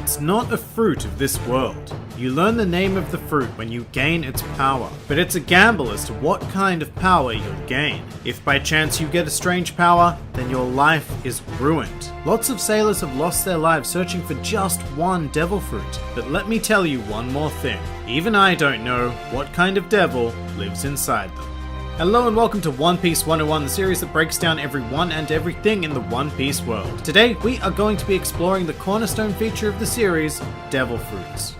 It's not a fruit of this world. You learn the name of the fruit when you gain its power, but it's a gamble as to what kind of power you'll gain. If by chance you get a strange power, then your life is ruined. Lots of sailors have lost their lives searching for just one devil fruit, but let me tell you one more thing. Even I don't know what kind of devil lives inside them. Hello and welcome to One Piece 101, the series that breaks down everyone and everything in the One Piece world. Today, we are going to be exploring the cornerstone feature of the series, devil fruits.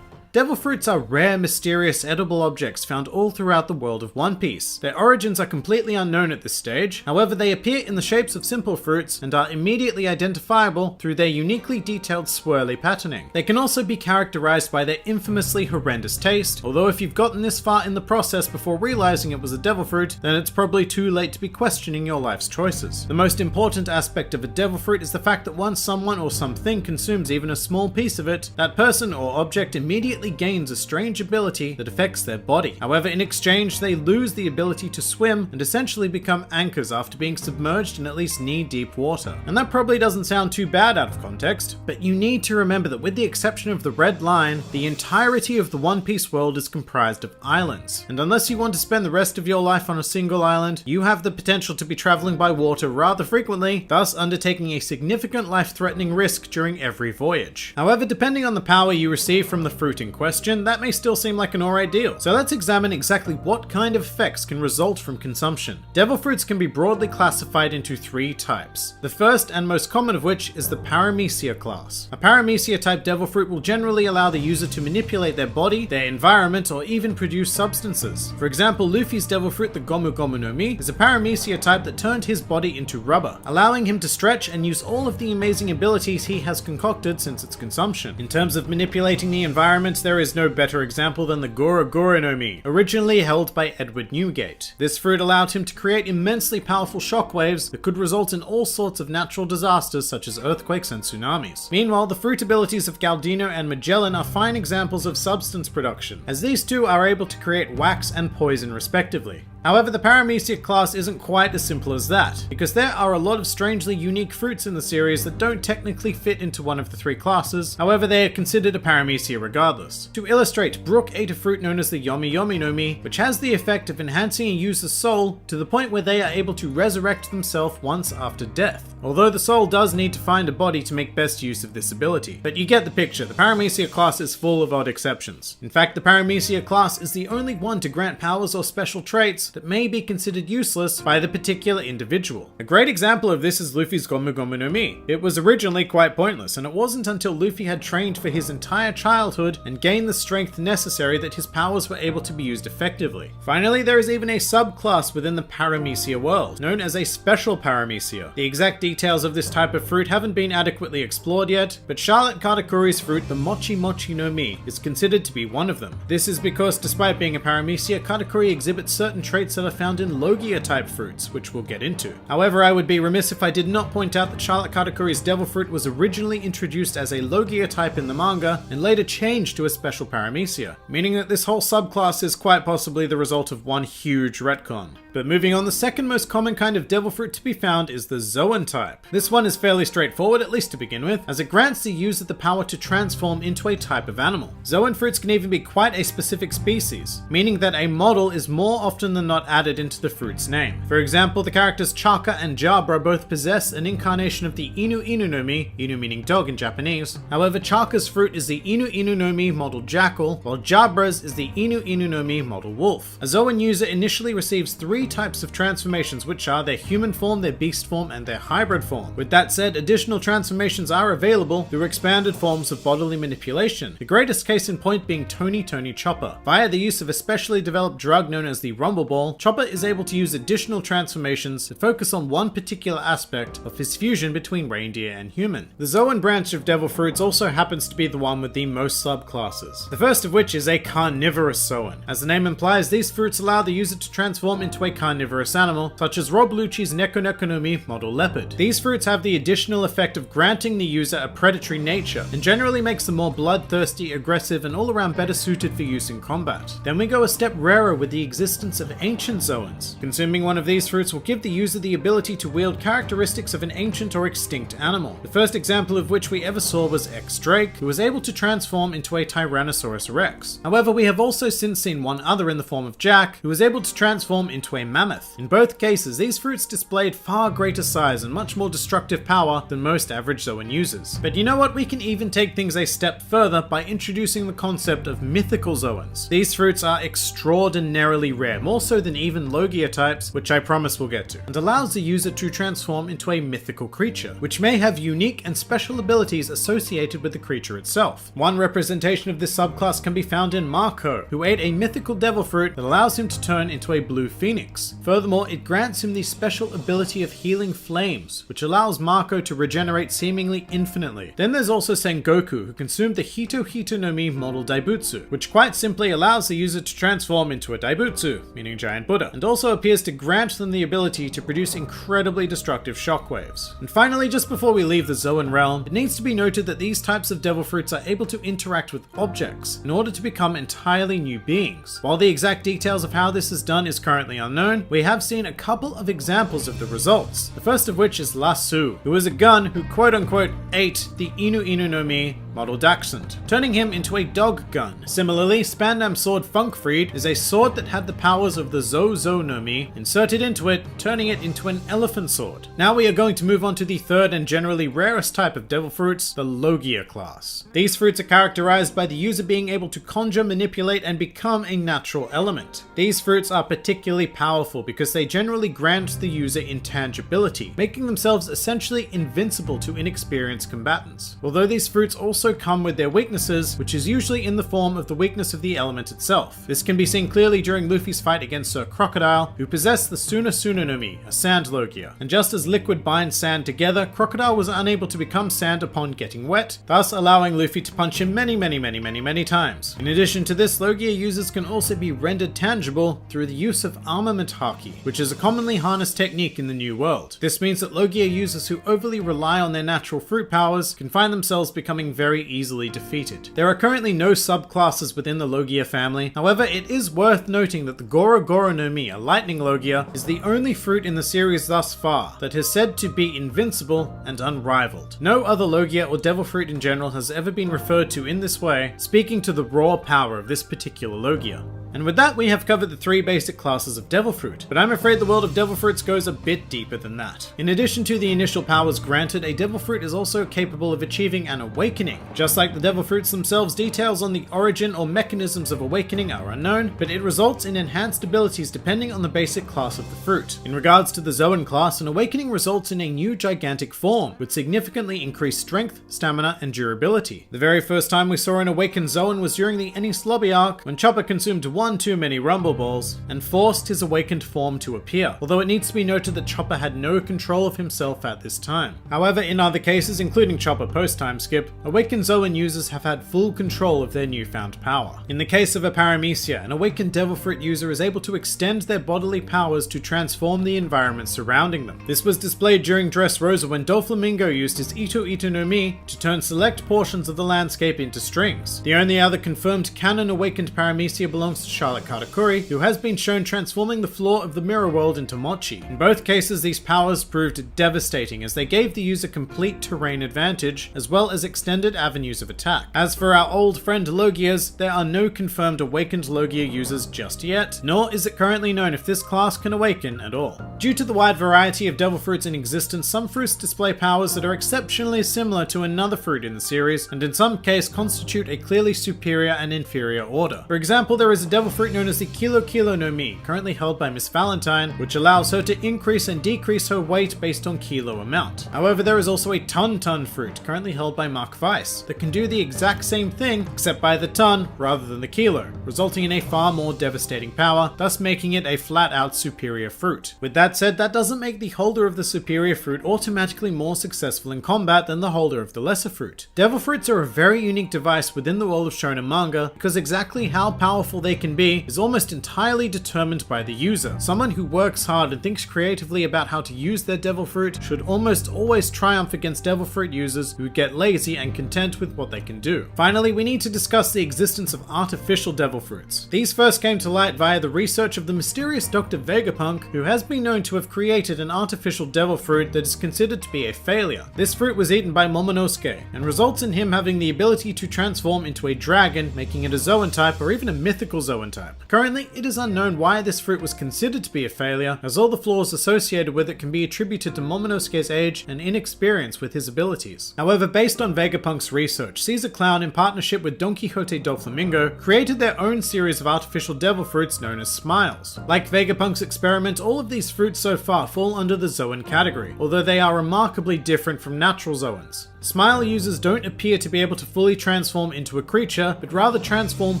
Devil fruits are rare, mysterious, edible objects found all throughout the world of One Piece. Their origins are completely unknown at this stage, however they appear in the shapes of simple fruits and are immediately identifiable through their uniquely detailed swirly patterning. They can also be characterized by their infamously horrendous taste, although if you've gotten this far in the process before realizing it was a devil fruit, then it's probably too late to be questioning your life's choices. The most important aspect of a devil fruit is the fact that once someone or something consumes even a small piece of it, that person or object immediately gains a strange ability that affects their body. However, in exchange, they lose the ability to swim and essentially become anchors after being submerged in at least knee-deep water. And that probably doesn't sound too bad out of context, but you need to remember that with the exception of the Red Line, the entirety of the One Piece world is comprised of islands. And unless you want to spend the rest of your life on a single island, you have the potential to be traveling by water rather frequently, thus undertaking a significant life-threatening risk during every voyage. However, depending on the power you receive from the fruit in question, that may still seem like an alright deal. So let's examine exactly what kind of effects can result from consumption. Devil fruits can be broadly classified into three types. The first and most common of which is the Paramecia class. A Paramecia type devil fruit will generally allow the user to manipulate their body, their environment, or even produce substances. For example, Luffy's devil fruit, the Gomu Gomu no Mi, is a Paramecia type that turned his body into rubber, allowing him to stretch and use all of the amazing abilities he has concocted since its consumption. In terms of manipulating the environment, there is no better example than the Goro Goro no Mi, originally held by Edward Newgate. This fruit allowed him to create immensely powerful shockwaves that could result in all sorts of natural disasters such as earthquakes and tsunamis. Meanwhile, the fruit abilities of Galdino and Magellan are fine examples of substance production, as these two are able to create wax and poison respectively. However, the Paramecia class isn't quite as simple as that, because there are a lot of strangely unique fruits in the series that don't technically fit into one of the three classes, however they are considered a Paramecia regardless. To illustrate, Brook ate a fruit known as the Yomi Yomi no Mi, which has the effect of enhancing a user's soul to the point where they are able to resurrect themselves once after death. Although the soul does need to find a body to make best use of this ability. But you get the picture, the Paramecia class is full of odd exceptions. In fact, the Paramecia class is the only one to grant powers or special traits that may be considered useless by the particular individual. A great example of this is Luffy's Gomu Gomu no Mi. It was originally quite pointless, and it wasn't until Luffy had trained for his entire childhood and gained the strength necessary that his powers were able to be used effectively. Finally, there is even a subclass within the Paramecia world, known as a Special Paramecia. The exact details of this type of fruit haven't been adequately explored yet, but Charlotte Katakuri's fruit, the Mochi Mochi no Mi, is considered to be one of them. This is because despite being a Paramecia, Katakuri exhibits certain traits that are found in Logia type fruits, which we'll get into. However, I would be remiss if I did not point out that Charlotte Katakuri's devil fruit was originally introduced as a Logia type in the manga and later changed to a Special Paramecia, meaning that this whole subclass is quite possibly the result of one huge retcon. But moving on, the second most common kind of devil fruit to be found is the Zoan type. This one is fairly straightforward, at least to begin with, as it grants the user the power to transform into a type of animal. Zoan fruits can even be quite a specific species, meaning that a model is more often than not added into the fruit's name. For example, the characters Chaka and Jabra both possess an incarnation of the Inu Inu no Mi, Inu meaning dog in Japanese. However, Chaka's fruit is the Inu Inu no Mi model jackal, while Jabra's is the Inu Inu no Mi model wolf. A Zoan user initially receives three types of transformations, which are their human form, their beast form, and their hybrid form. With that said, additional transformations are available through expanded forms of bodily manipulation, the greatest case in point being Tony Chopper. Via the use of a specially developed drug known as the Rumble Ball, Chopper is able to use additional transformations that focus on one particular aspect of his fusion between reindeer and human. The Zoan branch of devil fruits also happens to be the one with the most subclasses, the first of which is a carnivorous Zoan. As the name implies, these fruits allow the user to transform into a carnivorous animal, such as Rob Lucci's Neko Neko no Mi model leopard. These fruits have the additional effect of granting the user a predatory nature, and generally makes them more bloodthirsty, aggressive, and all around better suited for use in combat. Then we go a step rarer with the existence of Ancient Zoans. Consuming one of these fruits will give the user the ability to wield characteristics of an ancient or extinct animal. The first example of which we ever saw was X-Drake, who was able to transform into a Tyrannosaurus Rex. However, we have also since seen one other in the form of Jack, who was able to transform into a mammoth. In both cases, these fruits displayed far greater size and much more destructive power than most average Zoan users. But you know what? We can even take things a step further by introducing the concept of mythical Zoans. These fruits are extraordinarily rare, more so than even Logia types, which I promise we'll get to, and allows the user to transform into a mythical creature, which may have unique and special abilities associated with the creature itself. One representation of this subclass can be found in Marco, who ate a mythical devil fruit that allows him to turn into a blue phoenix. Furthermore, it grants him the special ability of healing flames, which allows Marco to regenerate seemingly infinitely. Then there's also Sengoku, who consumed the Hito Hito no Mi model Daibutsu, which quite simply allows the user to transform into a Daibutsu, meaning giant Buddha, and also appears to grant them the ability to produce incredibly destructive shockwaves. And finally, just before we leave the Zoan realm, it needs to be noted that these types of devil fruits are able to interact with objects in order to become entirely new beings. While the exact details of how this is done is currently unknown, we have seen a couple of examples of the results. The first of which is Lasu, who is a gun who quote-unquote ate the Inu Inu no Mi model Dachshund, turning him into a dog gun. Similarly, Spandam's sword Funkfried is a sword that had the powers of the Zozo no Mi inserted into it, turning it into an elephant sword. Now we are going to move on to the third and generally rarest type of devil fruits, the Logia class. These fruits are characterized by the user being able to conjure, manipulate, and become a natural element. These fruits are particularly powerful because they generally grant the user intangibility, making themselves essentially invincible to inexperienced combatants. Although these fruits also come with their weaknesses, which is usually in the form of the weakness of the element itself. This can be seen clearly during Luffy's fight against Sir Crocodile, who possessed the Suna Suna no Mi, a sand Logia. And just as liquid binds sand together, Crocodile was unable to become sand upon getting wet, thus allowing Luffy to punch him many times. In addition to this, Logia users can also be rendered tangible through the use of armament haki, which is a commonly harnessed technique in the New World. This means that Logia users who overly rely on their natural fruit powers can find themselves becoming very easily defeated. There are currently no subclasses within the Logia family, however it is worth noting that the Goro Goro no Mi, a lightning Logia, is the only fruit in the series thus far that is said to be invincible and unrivaled. No other Logia or devil fruit in general has ever been referred to in this way, speaking to the raw power of this particular Logia. And with that, we have covered the three basic classes of devil fruit, but I'm afraid the world of devil fruits goes a bit deeper than that. In addition to the initial powers granted, a devil fruit is also capable of achieving an awakening. Just like the devil fruits themselves, details on the origin or mechanisms of awakening are unknown, but it results in enhanced abilities depending on the basic class of the fruit. In regards to the Zoan class, an awakening results in a new gigantic form, with significantly increased strength, stamina, and durability. The very first time we saw an awakened Zoan was during the Enies Lobby arc, when Chopper consumed one too many Rumble Balls and forced his awakened form to appear, although it needs to be noted that Chopper had no control of himself at this time. However, in other cases, including Chopper post-time skip, awakened Zoan users have had full control of their newfound power. In the case of a Paramecia, an awakened devil fruit user is able to extend their bodily powers to transform the environment surrounding them. This was displayed during Dressrosa when Doflamingo used his Ito Ito no Mi to turn select portions of the landscape into strings. The only other confirmed canon awakened Paramecia belongs to Charlotte Katakuri, who has been shown transforming the floor of the mirror world into mochi. In both cases, these powers proved devastating as they gave the user complete terrain advantage, as well as extended avenues of attack. As for our old friend Logias, there are no confirmed awakened Logia users just yet, nor is it currently known if this class can awaken at all. Due to the wide variety of devil fruits in existence, some fruits display powers that are exceptionally similar to another fruit in the series, and in some case constitute a clearly superior and inferior order. For example, there is a devil fruit known as the Kilo Kilo no Mi, currently held by Miss Valentine, which allows her to increase and decrease her weight based on kilo amount. However, there is also a Ton Ton fruit, currently held by Mark Weiss, that can do the exact same thing, except by the ton rather than the kilo, resulting in a far more devastating power, thus making it a flat-out superior fruit. With that said, that doesn't make the holder of the superior fruit automatically more successful in combat than the holder of the lesser fruit. Devil fruits are a very unique device within the world of shonen manga, because exactly how powerful they can can be is almost entirely determined by the user. Someone who works hard and thinks creatively about how to use their devil fruit should almost always triumph against devil fruit users who get lazy and content with what they can do. Finally, we need to discuss the existence of artificial devil fruits. These first came to light via the research of the mysterious Dr. Vegapunk, who has been known to have created an artificial devil fruit that is considered to be a failure. This fruit was eaten by Momonosuke, and results in him having the ability to transform into a dragon, making it a Zoan type or even a mythical Zoan type. Currently, it is unknown why this fruit was considered to be a failure, as all the flaws associated with it can be attributed to Momonosuke's age and inexperience with his abilities. However, based on Vegapunk's research, Caesar Clown, in partnership with Don Quixote Doflamingo, created their own series of artificial devil fruits known as Smiles. Like Vegapunk's experiment, all of these fruits so far fall under the Zoan category, although they are remarkably different from natural Zoans. Smile users don't appear to be able to fully transform into a creature, but rather transform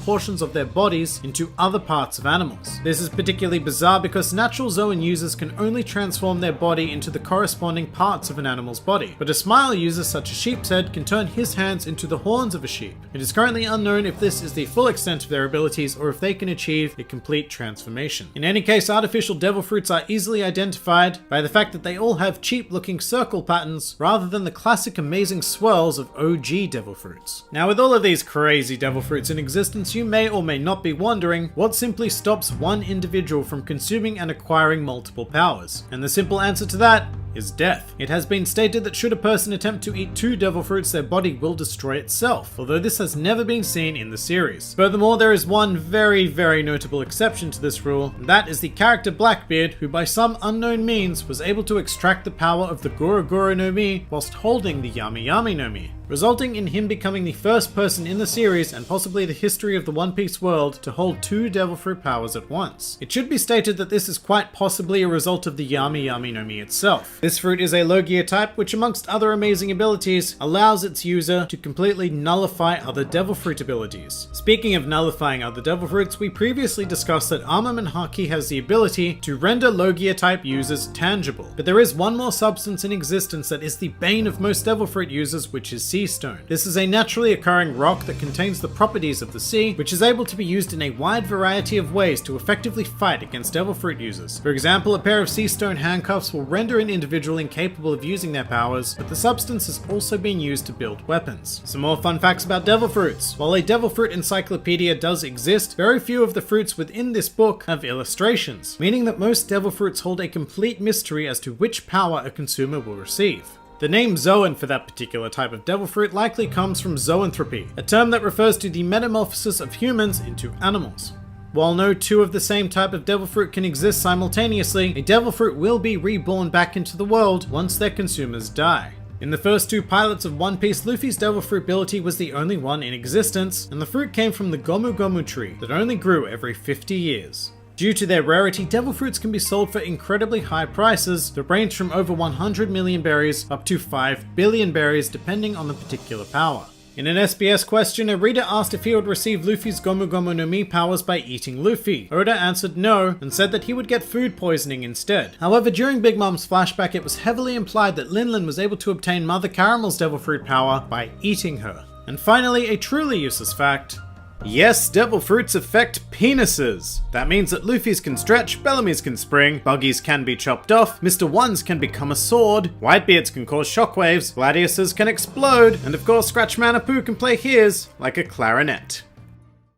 portions of their bodies into other parts of animals. This is particularly bizarre because natural Zoan users can only transform their body into the corresponding parts of an animal's body, but a Smile user such as Sheepshead can turn his hands into the horns of a sheep. It is currently unknown if this is the full extent of their abilities or if they can achieve a complete transformation. In any case, artificial devil fruits are easily identified by the fact that they all have cheap looking circle patterns rather than the classic amazing swirls of OG devil fruits. Now, with all of these crazy devil fruits in existence, you may or may not be wondering what simply stops one individual from consuming and acquiring multiple powers. And the simple answer to that is death. It has been stated that should a person attempt to eat 2 devil fruits, their body will destroy itself, although this has never been seen in the series. Furthermore, there is one very notable exception to this rule, and that is the character Blackbeard, who by some unknown means was able to extract the power of the Goro Goro no Mi whilst holding the Yami Yami no Mi, resulting in him becoming the first person in the series and possibly the history of the One Piece world to hold 2 devil fruit powers at once. It should be stated that this is quite possibly a result of the Yami Yami no Mi itself. This fruit is a Logia type, which amongst other amazing abilities, allows its user to completely nullify other devil fruit abilities. Speaking of nullifying other devil fruits, we previously discussed that Armament Haki has the ability to render Logia type users tangible, but there is one more substance in existence that is the bane of most devil fruit users, which is Sea Stone. This is a naturally occurring rock that contains the properties of the sea, which is able to be used in a wide variety of ways to effectively fight against devil fruit users. For example, a pair of Sea Stone handcuffs will render an individual incapable of using their powers, but the substance has also been used to build weapons. Some more fun facts about devil fruits. While a devil fruit encyclopedia does exist, very few of the fruits within this book have illustrations, meaning that most devil fruits hold a complete mystery as to which power a consumer will receive. The name Zoan for that particular type of devil fruit likely comes from zoanthropy, a term that refers to the metamorphosis of humans into animals. While no 2 of the same type of devil fruit can exist simultaneously, a devil fruit will be reborn back into the world once their consumers die. In the first 2 pilots of One Piece, Luffy's devil fruit ability was the only one in existence, and the fruit came from the Gomu Gomu tree that only grew every 50 years. Due to their rarity, devil fruits can be sold for incredibly high prices that range from over 100 million berries up to 5 billion berries depending on the particular power. In an SBS question, a reader asked if he would receive Luffy's Gomu Gomu no Mi powers by eating Luffy. Oda answered no, and said that he would get food poisoning instead. However, during Big Mom's flashback, it was heavily implied that Linlin was able to obtain Mother Caramel's devil fruit power by eating her. And finally, a truly useless fact. Yes, devil fruits affect penises. That means that Luffy's can stretch, Bellamy's can spring, Buggy's can be chopped off, Mr. One's can become a sword, Whitebeard's can cause shockwaves, Gladius's can explode, and of course Scratch Manapoo can play his like a clarinet.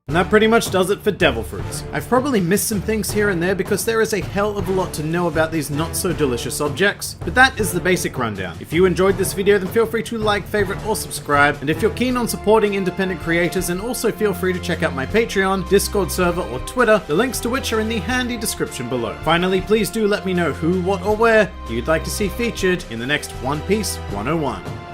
And that pretty much does it for devil fruits. I've probably missed some things here and there because there is a hell of a lot to know about these not so delicious objects, but that is the basic rundown. If you enjoyed this video, then feel free to like, favorite, or subscribe, and if you're keen on supporting independent creators, then also feel free to check out my Patreon, Discord server, or Twitter, the links to which are in the handy description below. Finally, please do let me know who, what, or where you'd like to see featured in the next One Piece 101.